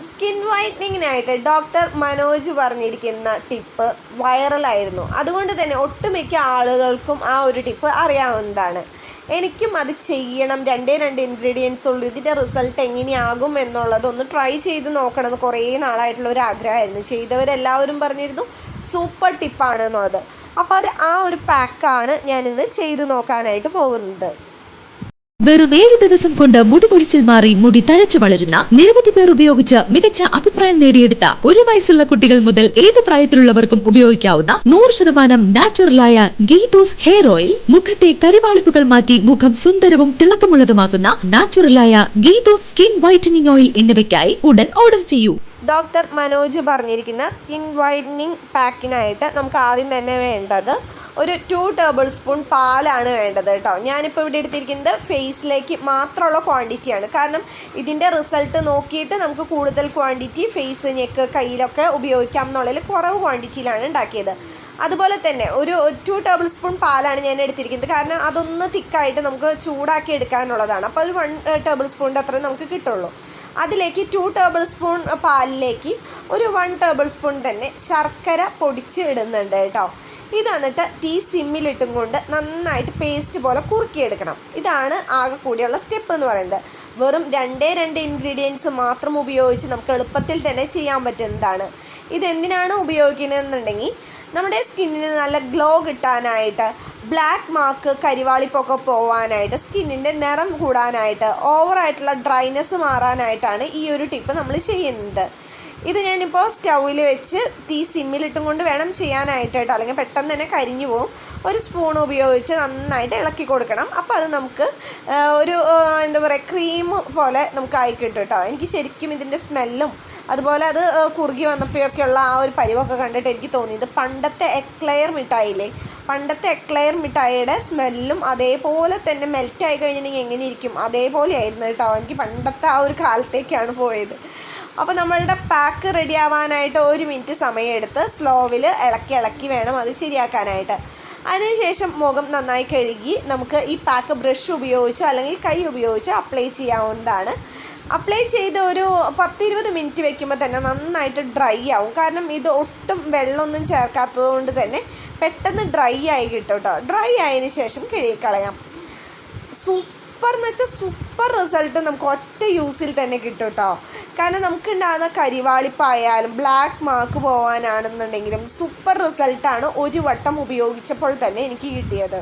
Skin വൈറ്റനിങ്ങിനായിട്ട് doctor Manoj പറഞ്ഞിരിക്കുന്ന tip വൈറലായിരുന്നു. അതുകൊണ്ട് തന്നെ ഒട്ടുമിക്ക ആളുകൾക്കും ആ ഒരു ടിപ്പ് അറിയാവുന്നതാണ്. എനിക്കും അത് ചെയ്യണം, രണ്ടേ രണ്ട് ഇൻഗ്രീഡിയൻസ് ഉള്ളൂ, ഇതിൻ്റെ റിസൾട്ട് എങ്ങനെയാകും എന്നുള്ളതൊന്ന് ട്രൈ ചെയ്ത് നോക്കണമെന്ന് കുറേ നാളായിട്ടുള്ള ഒരു ആഗ്രഹമായിരുന്നു. ചെയ്തവരെല്ലാവരും പറഞ്ഞിരുന്നു സൂപ്പർ ടിപ്പാണ് എന്നുള്ളത്. അപ്പോൾ ആ ഒരു പാക്കാണ് ഞാനിന്ന് ചെയ്ത് നോക്കാനായിട്ട് പോകുന്നത്. വെറും 7 ദിവസം കൊണ്ട് മുടി പൊഴിച്ചിൽ മാറി മുടി തഴച്ചു വളരുന്ന നിരവധി പേർ ഉപയോഗിച്ച് മികച്ച അഭിപ്രായം നേടിയെടുത്ത 1 വയസ്സുള്ള കുട്ടികൾ മുതൽ ഏത് പ്രായത്തിലുള്ളവർക്കും ഉപയോഗിക്കാവുന്ന 100% നാച്ചുറലായ ഗീതൂസ് ഹെയർ ഓയിൽ, മുഖത്തെ കരിവാളിപ്പുകൾ മാറ്റി മുഖം സുന്ദരവും തിളക്കമുള്ളതുമാക്കുന്ന നാച്ചുറലായ ഗീതൂസ് സ്കിൻ വൈറ്റനിങ് ഓയിൽ എന്നിവയ്ക്കായി ഉടൻ ഓർഡർ ചെയ്യൂ. ഡോക്ടർ മനോജ് പറഞ്ഞിരിക്കുന്ന സ്കിൻ വൈറ്റനിങ് പാക്കിനായിട്ട് നമുക്ക് ആദ്യം തന്നെ വേണ്ടത് ഒരു 2 ടേബിൾ സ്പൂൺ പാലാണ് വേണ്ടത് കേട്ടോ. ഞാനിപ്പോൾ ഇവിടെ എടുത്തിരിക്കുന്നത് ഫേസിലേക്ക് മാത്രമുള്ള ക്വാണ്ടിറ്റിയാണ്. കാരണം ഇതിൻ്റെ റിസൾട്ട് നോക്കിയിട്ട് നമുക്ക് കൂടുതൽ ക്വാണ്ടിറ്റി ഫേസ്, നെക്ക്, കയ്യിലൊക്കെ ഉപയോഗിക്കാം എന്നുള്ളതിൽ കുറവ് ക്വാണ്ടിറ്റിയിലാണ് ഉണ്ടാക്കിയത്. അതുപോലെ തന്നെ ഒരു 2 ടേബിൾ സ്പൂൺ പാലാണ് ഞാൻ എടുത്തിരിക്കുന്നത്. കാരണം അതൊന്ന് തിക്കായിട്ട് നമുക്ക് ചൂടാക്കി എടുക്കാനുള്ളതാണ്. അപ്പോൾ ഒരു 1 ടേബിൾ സ്പൂണിൻ്റെ അത്രയും നമുക്ക് കിട്ടുള്ളൂ. അതിലേക്ക് 2 ടേബിൾ സ്പൂൺ പാലിലേക്ക് ഒരു 1 ടേബിൾ സ്പൂൺ തന്നെ ശർക്കര പൊടിച്ച് ഇടുന്നുണ്ട് കേട്ടോ. ഇത് എന്നിട്ട് തീ സിമ്മിലിട്ടും കൊണ്ട് നന്നായിട്ട് പേസ്റ്റ് പോലെ കുറുക്കിയെടുക്കണം. ഇതാണ് ആകെ കൂടിയുള്ള സ്റ്റെപ്പ് എന്ന് പറയുന്നത്. വെറും 2 ഇൻഗ്രീഡിയൻസ് മാത്രം ഉപയോഗിച്ച് നമുക്ക് എളുപ്പത്തിൽ തന്നെ ചെയ്യാൻ പറ്റുന്നതാണ്. ഇതെന്തിനാണ് ഉപയോഗിക്കുന്നതെന്നുണ്ടെങ്കിൽ നമ്മുടെ സ്കിന്നിന് നല്ല ഗ്ലോ കിട്ടാനായിട്ട്, ബ്ലാക്ക് മാർക്ക്, കരിവാളിപ്പൊക്കെ പോവാനായിട്ട്, സ്കിന്നിൻ്റെ നിറം കൂടാനായിട്ട്, ഓവറായിട്ടുള്ള ഡ്രൈനെസ് മാറാനായിട്ടാണ് ഈ ഒരു ടിപ്പ് നമ്മൾ ചെയ്യുന്നത്. ഇത് ഞാനിപ്പോൾ സ്റ്റൗവിൽ വെച്ച് തീ സിമ്മിലിട്ടും കൊണ്ട് വേണം ചെയ്യാനായിട്ട് കേട്ടോ, അല്ലെങ്കിൽ പെട്ടെന്ന് തന്നെ കരിഞ്ഞു പോകും. ഒരു സ്പൂൺ ഉപയോഗിച്ച് നന്നായിട്ട് ഇളക്കി കൊടുക്കണം. അപ്പോൾ അത് നമുക്ക് ഒരു എന്താ പറയുക, ക്രീം പോലെ നമുക്ക് ആയി കിട്ടും കേട്ടോ. എനിക്ക് ശരിക്കും ഇതിൻ്റെ സ്മെല്ലും അതുപോലെ അത് കുറുകി വന്നപ്പോഴൊക്കെയുള്ള ആ ഒരു പരിവൊക്കെ കണ്ടിട്ട് എനിക്ക് തോന്നിയത് പണ്ടത്തെ എക്ലെയർ മിഠായില്ലേ, പണ്ടത്തെ എക്ലെയർ മിഠായിയുടെ സ്മെല്ലും അതേപോലെ തന്നെ മെൽറ്റായി കഴിഞ്ഞിട്ടുണ്ടെങ്കിൽ എങ്ങനെ ഇരിക്കും അതേപോലെ ആയിരുന്നു കേട്ടോ. എനിക്ക് പണ്ടത്തെ ആ ഒരു കാലത്തേക്കാണ് പോയത്. അപ്പോൾ നമ്മളുടെ പാക്ക് റെഡി ആവാനായിട്ട് 1 മിനിറ്റ് സമയമെടുത്ത് സ്ലോവിൽ ഇളക്കി വേണം അത് ശരിയാക്കാനായിട്ട്. അതിനുശേഷം മുഖം നന്നായി കഴുകി നമുക്ക് ഈ പാക്ക് ബ്രഷ് ഉപയോഗിച്ചോ അല്ലെങ്കിൽ കൈ ഉപയോഗിച്ചോ അപ്ലൈ ചെയ്യാവുന്നതാണ്. അപ്ലൈ ചെയ്ത് ഒരു 10-20 മിനിറ്റ് വെക്കുമ്പോൾ തന്നെ നന്നായിട്ട് ഡ്രൈ ആവും. കാരണം ഇത് ഒട്ടും വെള്ളമൊന്നും ചേർക്കാത്തത് കൊണ്ട് തന്നെ പെട്ടെന്ന് ഡ്രൈ ആയി കിട്ടും കേട്ടോ. ഡ്രൈ ആയതിനു ശേഷം കഴുകിക്കളയാം. സൂപ്പർ എന്ന് വെച്ചാൽ സൂപ്പർ റിസൾട്ട് നമുക്ക് ഒറ്റ യൂസിൽ തന്നെ കിട്ടും കേട്ടോ. കാരണം നമുക്കുണ്ടാകുന്ന കരിവാളിപ്പായാലും ബ്ലാക്ക് മാർക്ക് പോകാനാണെന്നുണ്ടെങ്കിലും സൂപ്പർ റിസൾട്ടാണ് ഒരു വട്ടം ഉപയോഗിച്ചപ്പോൾ തന്നെ എനിക്ക് കിട്ടിയത്.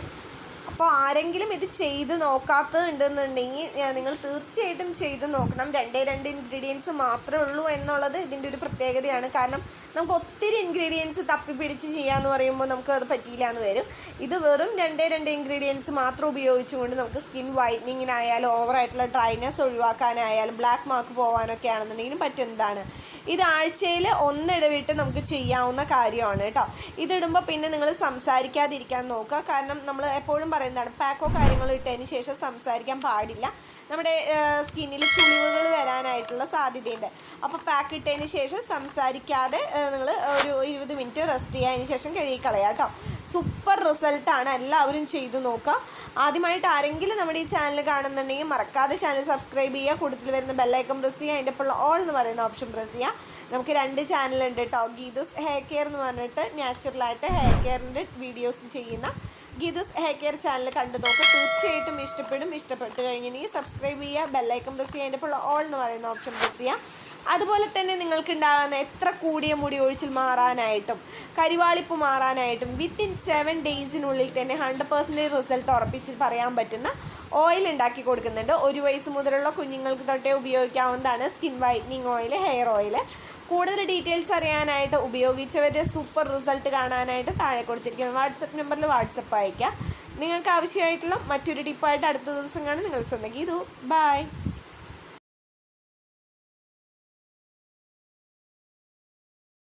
അപ്പോൾ ആരെങ്കിലും ഇത് ചെയ്ത് നോക്കാത്തതുണ്ടെന്നുണ്ടെങ്കിൽ നിങ്ങൾ തീർച്ചയായിട്ടും ചെയ്ത് നോക്കണം. 2 ഇൻഗ്രീഡിയൻസ് മാത്രമേ ഉള്ളൂ എന്നുള്ളത് ഇതിൻ്റെ ഒരു പ്രത്യേകതയാണ്. കാരണം നമുക്ക് ഒത്തിരി ഇൻഗ്രീഡിയൻസ് തപ്പിപ്പിടിച്ച് ചെയ്യാമെന്ന് പറയുമ്പോൾ നമുക്ക് അത് പറ്റിയില്ല എന്ന് വരും. ഇത് വെറും 2 ഇൻഗ്രീഡിയൻസ് മാത്രം ഉപയോഗിച്ചുകൊണ്ട് നമുക്ക് സ്കിൻ വൈറ്റനിങ്ങിനായാലും ഓവറായിട്ടുള്ള ഡ്രൈനെസ് ഒഴിവാക്കാനായാലും ബ്ലാക്ക് മാർക്ക് പോകാനൊക്കെ ആണെന്നുണ്ടെങ്കിലും പറ്റുന്നതാണ്. ഇത് ആഴ്ചയിൽ 1 ഇടവിട്ട് നമുക്ക് ചെയ്യാവുന്ന കാര്യമാണ് കേട്ടോ. ഇതിടുമ്പോൾ പിന്നെ നിങ്ങൾ സംസാരിക്കാതിരിക്കാൻ നോക്കുക. കാരണം നമ്മൾ എപ്പോഴും പറയുന്നതാണ് പാക്കോ കാര്യങ്ങളോ ഇട്ടതിന് ശേഷം സംസാരിക്കാൻ പാടില്ല. നമ്മുടെ സ്കിന്നിൽ ചുളിവുകൾ വരാനായിട്ടുള്ള സാധ്യതയുണ്ട്. അപ്പോൾ പാക്ക് ഇട്ടതിന് ശേഷം സംസാരിക്കാതെ നിങ്ങൾ ഒരു 20 മിനിറ്റ് റെസ്റ്റ് ചെയ്യുക. അതിന് ശേഷം കഴുകിക്കളയാം കേട്ടോ. സൂപ്പർ റിസൾട്ടാണ്, എല്ലാവരും ചെയ്തു നോക്കുക. ആദ്യമായിട്ട് ആരെങ്കിലും നമ്മുടെ ഈ ചാനൽ കാണുന്നുണ്ടെങ്കിൽ മറക്കാതെ ചാനൽ സബ്സ്ക്രൈബ് ചെയ്യുക. കൂടുതൽ വരുന്ന ബെല്ലൈക്കൺ പ്രസ് ചെയ്യുക. അതിൻ്റെ ഇപ്പോൾ ഓൾ എന്ന് പറയുന്ന ഓപ്ഷൻ പ്രസ് ചെയ്യുക. നമുക്ക് 2 ചാനലുണ്ട് കേട്ടോ. ഗീതൂസ് ഹെയർ കെയർ എന്ന് പറഞ്ഞിട്ട് നാച്ചുറലായിട്ട് ഹെയർ കെയറിൻ്റെ വീഡിയോസ് ചെയ്യുന്ന ഗീതൂസ് ഹെയർ കെയർ ചാനൽ കണ്ടു നോക്കുക. തീർച്ചയായിട്ടും ഇഷ്ടപ്പെടും. ഇഷ്ടപ്പെട്ട് കഴിഞ്ഞിട്ടുണ്ടെങ്കിൽ സബ്സ്ക്രൈബ് ചെയ്യുക, ബെല്ലൈക്കൺ പ്രസ് ചെയ്യുക, അതിൻ്റെ ഇപ്പോൾ ഓൾ എന്ന് പറയുന്ന ഓപ്ഷൻ പ്രസ് ചെയ്യുക. അതുപോലെ തന്നെ നിങ്ങൾക്കുണ്ടാകുന്ന എത്ര കൂടിയ മുടി ഒഴിച്ചിൽ മാറാനായിട്ടും കരിവാളിപ്പ് മാറാനായിട്ടും വിത്തിൻ 7 ഡേയ്സിനുള്ളിൽ തന്നെ 100% റിസൾട്ട് ഉറപ്പിച്ച് പറയാൻ പറ്റുന്ന ഓയിൽ ഉണ്ടാക്കി കൊടുക്കുന്നുണ്ട്. 1 വയസ്സ് മുതലുള്ള കുഞ്ഞുങ്ങൾക്ക് തൊട്ടേ ഉപയോഗിക്കാവുന്നതാണ് skin whitening oil, hair oil. കൂടുതൽ ഡീറ്റെയിൽസ് അറിയാനായിട്ട് ഉപയോഗിച്ചവരുടെ സൂപ്പർ റിസൾട്ട് കാണാനായിട്ട് താഴെ കൊടുത്തിരിക്കുന്ന വാട്സപ്പ് നമ്പറിൽ വാട്സപ്പ് അയയ്ക്കുക. നിങ്ങൾക്ക് ആവശ്യമായിട്ടുള്ള മറ്റൊരു ടിപ്പായിട്ട് അടുത്ത ദിവസം കാണും. നിങ്ങൾ സ്വന്തം ഗീതു. ബൈ.